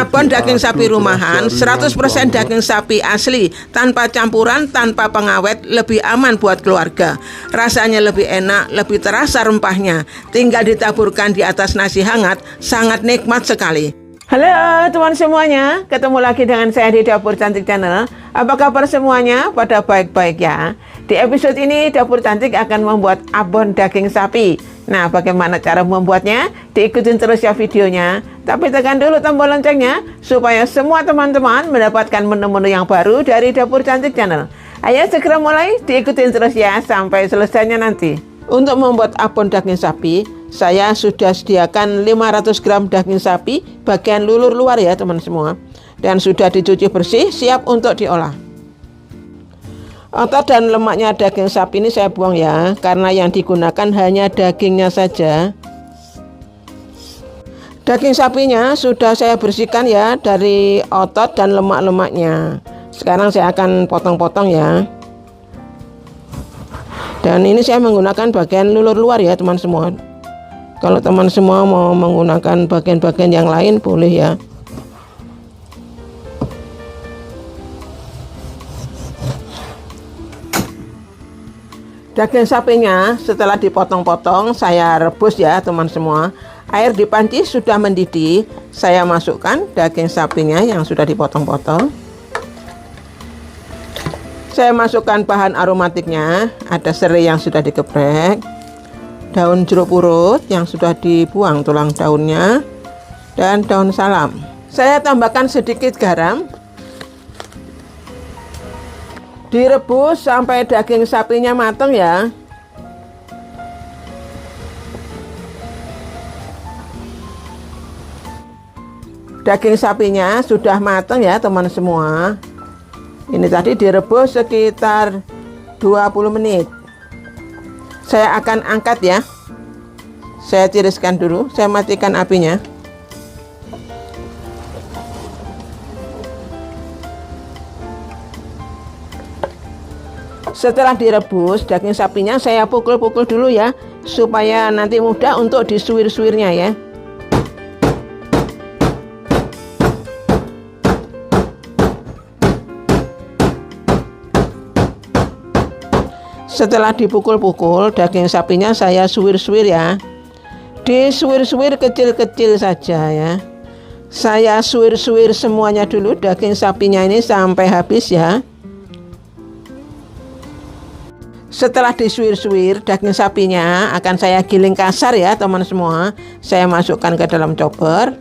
Abon daging sapi rumahan, 100% daging sapi asli, tanpa campuran, tanpa pengawet, lebih aman buat keluarga. Rasanya lebih enak, lebih terasa rempahnya. Tinggal ditaburkan di atas nasi hangat, sangat nikmat sekali. Halo teman semuanya, ketemu lagi dengan saya di Dapur Cantik Channel. Apa kabar semuanya? Pada baik-baik ya. Di episode ini Dapur Cantik akan membuat abon daging sapi. Nah, bagaimana cara membuatnya? Diikutin terus ya videonya. Tapi tekan dulu tombol loncengnya supaya semua teman-teman mendapatkan menu-menu yang baru dari Dapur Cantik Channel. Ayo segera mulai, diikutin terus ya sampai selesainya nanti. Untuk membuat abon daging sapi, saya sudah sediakan 500 gram daging sapi bagian lulur luar ya teman semua. Dan sudah dicuci bersih, siap untuk diolah. Otot dan lemaknya daging sapi ini saya buang ya, karena yang digunakan hanya dagingnya saja. Daging sapinya sudah saya bersihkan ya dari otot dan lemak-lemaknya. Sekarang saya akan potong-potong ya. Dan ini saya menggunakan bagian lulur luar ya teman semua. Kalau teman semua mau menggunakan bagian-bagian yang lain boleh ya. Daging sapinya setelah dipotong-potong saya rebus ya teman semua. Air di panci sudah mendidih. Saya masukkan daging sapinya yang sudah dipotong-potong. Saya masukkan bahan aromatiknya. Ada serai yang sudah digeprek, daun jeruk purut yang sudah dibuang tulang daunnya, dan daun salam. Saya tambahkan sedikit garam. Direbus sampai daging sapinya matang ya. Daging sapinya sudah matang ya teman semua. Ini tadi direbus sekitar 20 menit. Saya akan angkat ya. Saya tiriskan dulu, saya matikan apinya. Setelah direbus, daging sapinya saya pukul-pukul dulu ya, supaya nanti mudah untuk disuir-suirnya ya. Setelah dipukul-pukul, daging sapinya saya suwir-suwir ya. Disuwir-suwir kecil-kecil saja ya. Saya suwir-suwir semuanya dulu daging sapinya ini sampai habis ya. Setelah disuwir-suwir, daging sapinya akan saya giling kasar ya teman semua. Saya masukkan ke dalam chopper.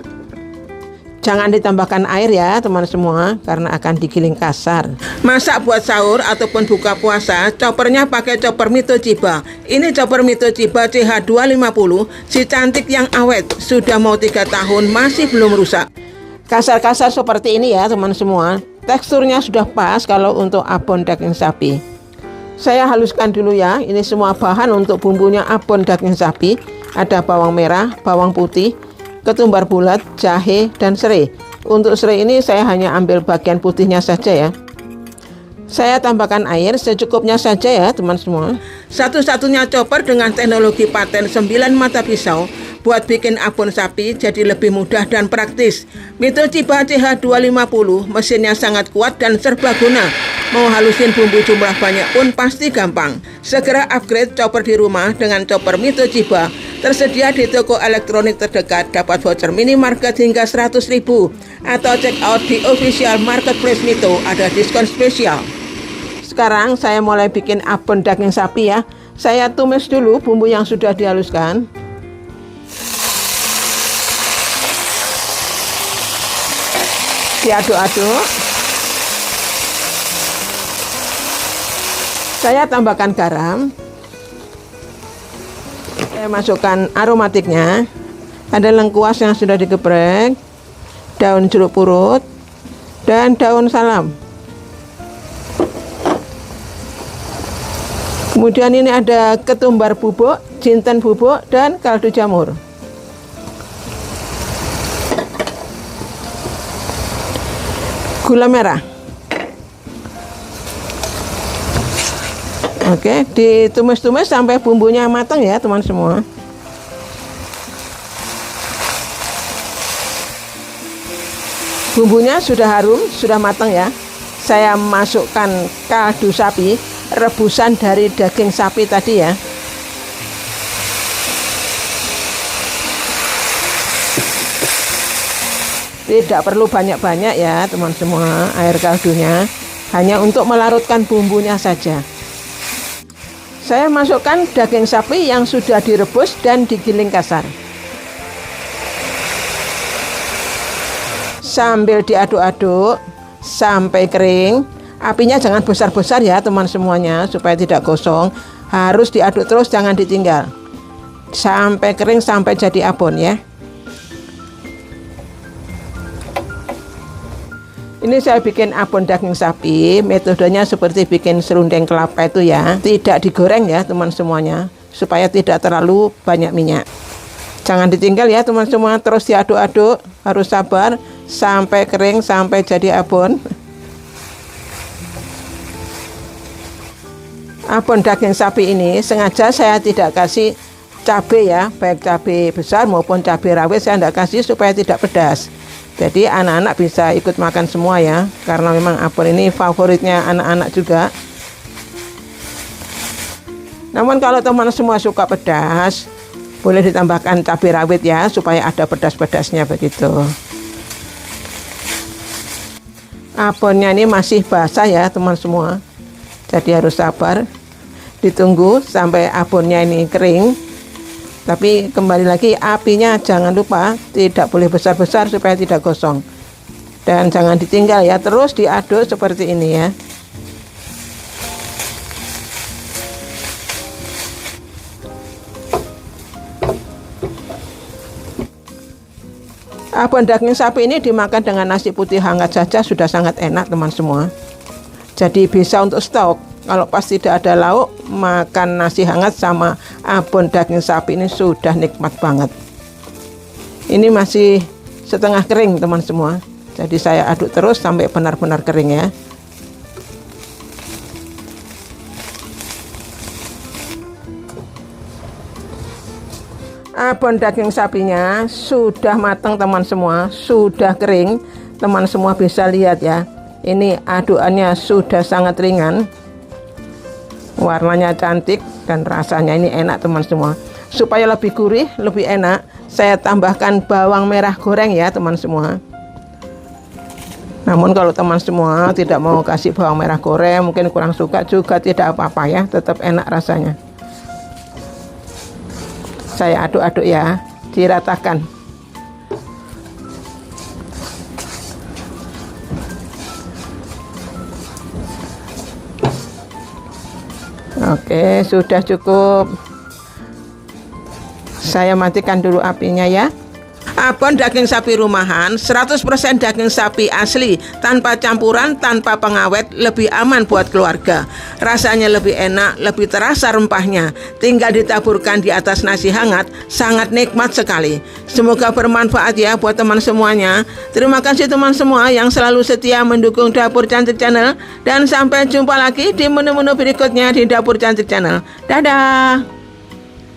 Jangan ditambahkan air ya teman semua, karena akan digiling kasar. Masak buat sahur ataupun buka puasa, choppernya pakai chopper Mito Chiba. Ini chopper Mito Chiba CH250, si cantik yang awet. Sudah mau 3 tahun, masih belum rusak. Kasar-kasar seperti ini ya teman semua. Teksturnya sudah pas kalau untuk abon daging sapi. Saya haluskan dulu ya. Ini semua bahan untuk bumbunya abon daging sapi. Ada bawang merah, bawang putih, ketumbar bulat, jahe, dan serai. Untuk serai ini saya hanya ambil bagian putihnya saja ya. Saya tambahkan air secukupnya saja ya teman semua. Satu-satunya chopper dengan teknologi paten 9 mata pisau buat bikin abon sapi jadi lebih mudah dan praktis. Mito Chiba CH250, mesinnya sangat kuat dan serbaguna. Mau halusin bumbu jumlah banyak pun pasti gampang. Segera upgrade chopper di rumah dengan chopper Mito Chiba. Tersedia di toko elektronik terdekat, dapat voucher minimarket hingga 100.000, atau check out di official marketplace Mito, ada diskon spesial. Sekarang saya mulai bikin abon daging sapi ya. Saya tumis dulu bumbu yang sudah dihaluskan. Diaduk-aduk. Saya tambahkan garam. Saya masukkan aromatiknya. Ada lengkuas yang sudah digeprek, daun jeruk purut, dan daun salam. Kemudian ini ada ketumbar bubuk, jinten bubuk, dan kaldu jamur. Gula merah. Oke, ditumis-tumis sampai bumbunya matang ya teman semua. Bumbunya sudah harum, sudah matang ya. Saya masukkan kaldu sapi rebusan dari daging sapi tadi ya. Tidak perlu banyak-banyak ya teman semua air kaldunya, hanya untuk melarutkan bumbunya saja. Saya masukkan daging sapi yang sudah direbus dan digiling kasar. Sambil diaduk-aduk sampai kering. Apinya jangan besar-besar ya teman semuanya, supaya tidak gosong. Harus diaduk terus, jangan ditinggal sampai kering, sampai jadi abon ya. Ini saya bikin abon daging sapi, metodenya seperti bikin serundeng kelapa itu ya. Tidak digoreng ya teman semuanya, supaya tidak terlalu banyak minyak. Jangan ditinggal ya teman semua, terus diaduk-aduk, harus sabar sampai kering, sampai jadi abon. Abon daging sapi ini sengaja saya tidak kasih cabai ya, baik cabai besar maupun cabai rawit saya tidak kasih supaya tidak pedas. Jadi anak-anak bisa ikut makan semua ya, karena memang abon ini favoritnya anak-anak juga. Namun kalau teman semua suka pedas, boleh ditambahkan cabai rawit ya, supaya ada pedas-pedasnya begitu. Abonnya ini masih basah ya teman semua, jadi harus sabar, ditunggu sampai abonnya ini kering. Tapi kembali lagi, apinya jangan lupa tidak boleh besar-besar supaya tidak gosong, dan jangan ditinggal ya, terus diaduk seperti ini ya. Abon daging sapi ini dimakan dengan nasi putih hangat saja sudah sangat enak teman semua. Jadi bisa untuk stok. Kalau pas tidak ada lauk, makan nasi hangat sama abon daging sapi ini sudah nikmat banget. Ini masih setengah kering teman semua. Jadi saya aduk terus sampai benar-benar kering ya. Abon daging sapinya sudah matang teman semua, sudah kering. Teman semua bisa lihat ya, ini adukannya sudah sangat ringan, warnanya cantik, dan rasanya ini enak teman semua. Supaya lebih gurih, lebih enak, saya tambahkan bawang merah goreng ya teman semua. Namun kalau teman semua tidak mau kasih bawang merah goreng, mungkin kurang suka juga, tidak apa-apa ya, tetap enak rasanya. Saya aduk-aduk ya, diratakan. Oke, sudah cukup. Saya matikan dulu apinya ya. Abon daging sapi rumahan, 100% daging sapi asli, tanpa campuran, tanpa pengawet, lebih aman buat keluarga. Rasanya lebih enak, lebih terasa rempahnya. Tinggal ditaburkan di atas nasi hangat, sangat nikmat sekali. Semoga bermanfaat ya buat teman semuanya. Terima kasih teman semua yang selalu setia mendukung Dapur Cantik Channel. Dan sampai jumpa lagi di menu-menu berikutnya di Dapur Cantik Channel. Dadah!